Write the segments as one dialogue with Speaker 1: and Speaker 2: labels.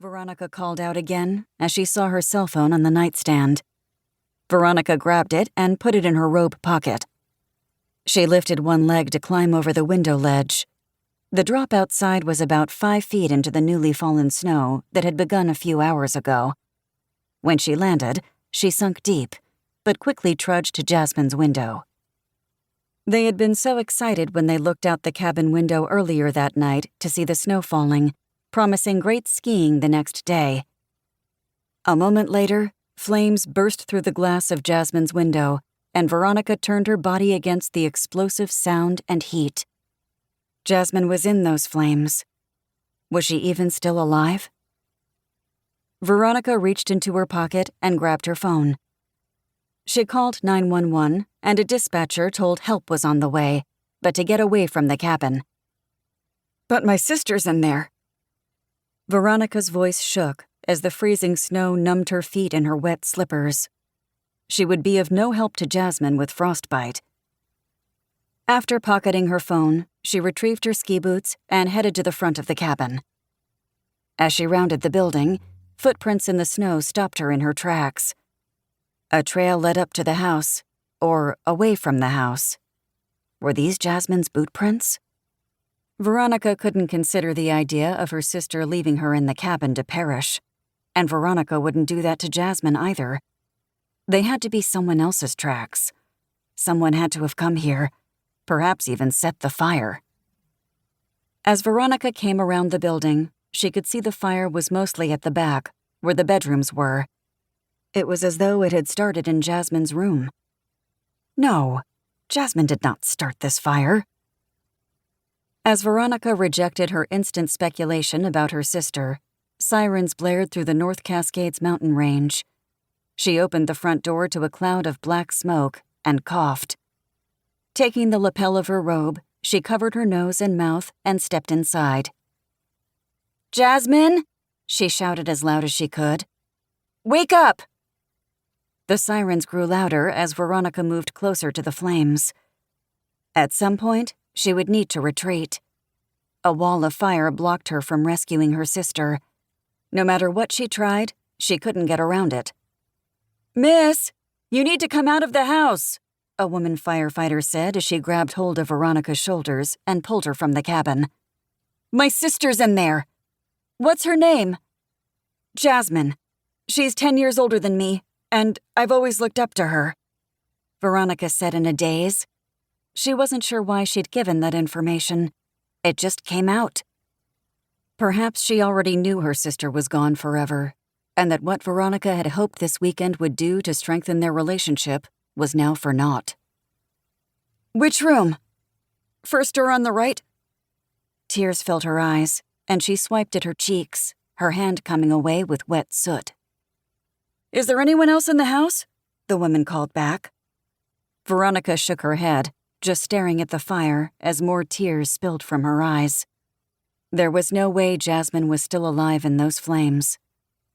Speaker 1: Veronica called out again as she saw her cell phone on the nightstand. Veronica grabbed it and put it in her robe pocket. She lifted one leg to climb over the window ledge. The drop outside was about 5 feet into the newly fallen snow that had begun a few hours ago. When she landed, she sunk deep, but quickly trudged to Jasmine's window. They had been so excited when they looked out the cabin window earlier that night to see the snow falling, promising great skiing the next day. A moment later, flames burst through the glass of Jasmine's window, and Veronica turned her body against the explosive sound and heat. Jasmine was in those flames. Was she even still alive? Veronica reached into her pocket and grabbed her phone. She called 911, and a dispatcher told help was on the way, but to get away from the cabin. "But my sister's in there." Veronica's voice shook as the freezing snow numbed her feet in her wet slippers. She would be of no help to Jasmine with frostbite. After pocketing her phone, she retrieved her ski boots and headed to the front of the cabin. As she rounded the building, footprints in the snow stopped her in her tracks. A trail led up to the house, or away from the house. Were these Jasmine's boot prints? Veronica couldn't consider the idea of her sister leaving her in the cabin to perish, and Veronica wouldn't do that to Jasmine either. They had to be someone else's tracks. Someone had to have come here, perhaps even set the fire. As Veronica came around the building, she could see the fire was mostly at the back, where the bedrooms were. It was as though it had started in Jasmine's room. No, Jasmine did not start this fire. As Veronica rejected her instant speculation about her sister, sirens blared through the North Cascades mountain range. She opened the front door to a cloud of black smoke and coughed. Taking the lapel of her robe, she covered her nose and mouth and stepped inside. "Jasmine!" she shouted as loud as she could. "Wake up!" The sirens grew louder as Veronica moved closer to the flames. At some point, she would need to retreat. A wall of fire blocked her from rescuing her sister. No matter what she tried, she couldn't get around it. "Miss, you need to come out of the house," a woman firefighter said as she grabbed hold of Veronica's shoulders and pulled her from the cabin. "My sister's in there." "What's her name?" "Jasmine. She's 10 years older than me, and I've always looked up to her," Veronica said in a daze. She wasn't sure why she'd given that information. It just came out. Perhaps she already knew her sister was gone forever, and that what Veronica had hoped this weekend would do to strengthen their relationship was now for naught. "Which room?" "First door on the right." Tears filled her eyes, and she swiped at her cheeks, her hand coming away with wet soot. "Is there anyone else in the house?" the woman called back. Veronica shook her head, just staring at the fire as more tears spilled from her eyes. There was no way Jasmine was still alive in those flames.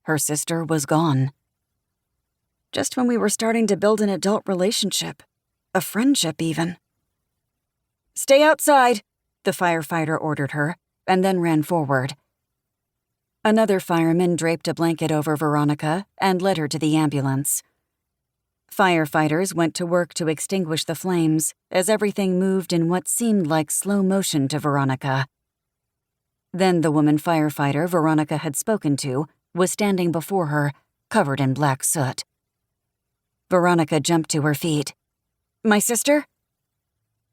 Speaker 1: Her sister was gone. Just when we were starting to build an adult relationship, a friendship even. "Stay outside," the firefighter ordered her, and then ran forward. Another fireman draped a blanket over Veronica and led her to the ambulance. Firefighters went to work to extinguish the flames as everything moved in what seemed like slow motion to Veronica. Then the woman firefighter Veronica had spoken to was standing before her, covered in black soot. Veronica jumped to her feet. "My sister?"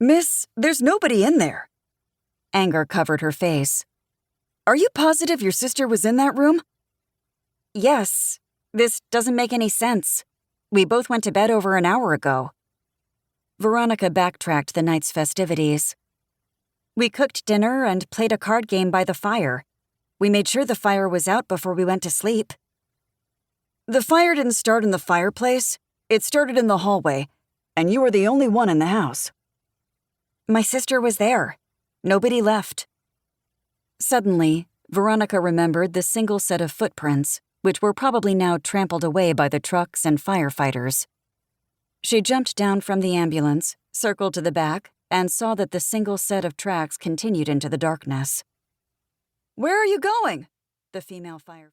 Speaker 1: "Miss, there's nobody in there." Anger covered her face. "Are you positive your sister was in that room?" "Yes. This doesn't make any sense. We both went to bed over an hour ago." Veronica backtracked the night's festivities. "We cooked dinner and played a card game by the fire. We made sure the fire was out before we went to sleep." "The fire didn't start in the fireplace. It started in the hallway, and you were the only one in the house." "My sister was there. Nobody left." Suddenly, Veronica remembered the single set of footprints, which were probably now trampled away by the trucks and firefighters. She jumped down from the ambulance, circled to the back, and saw that the single set of tracks continued into the darkness. "Where are you going?" the female firefighter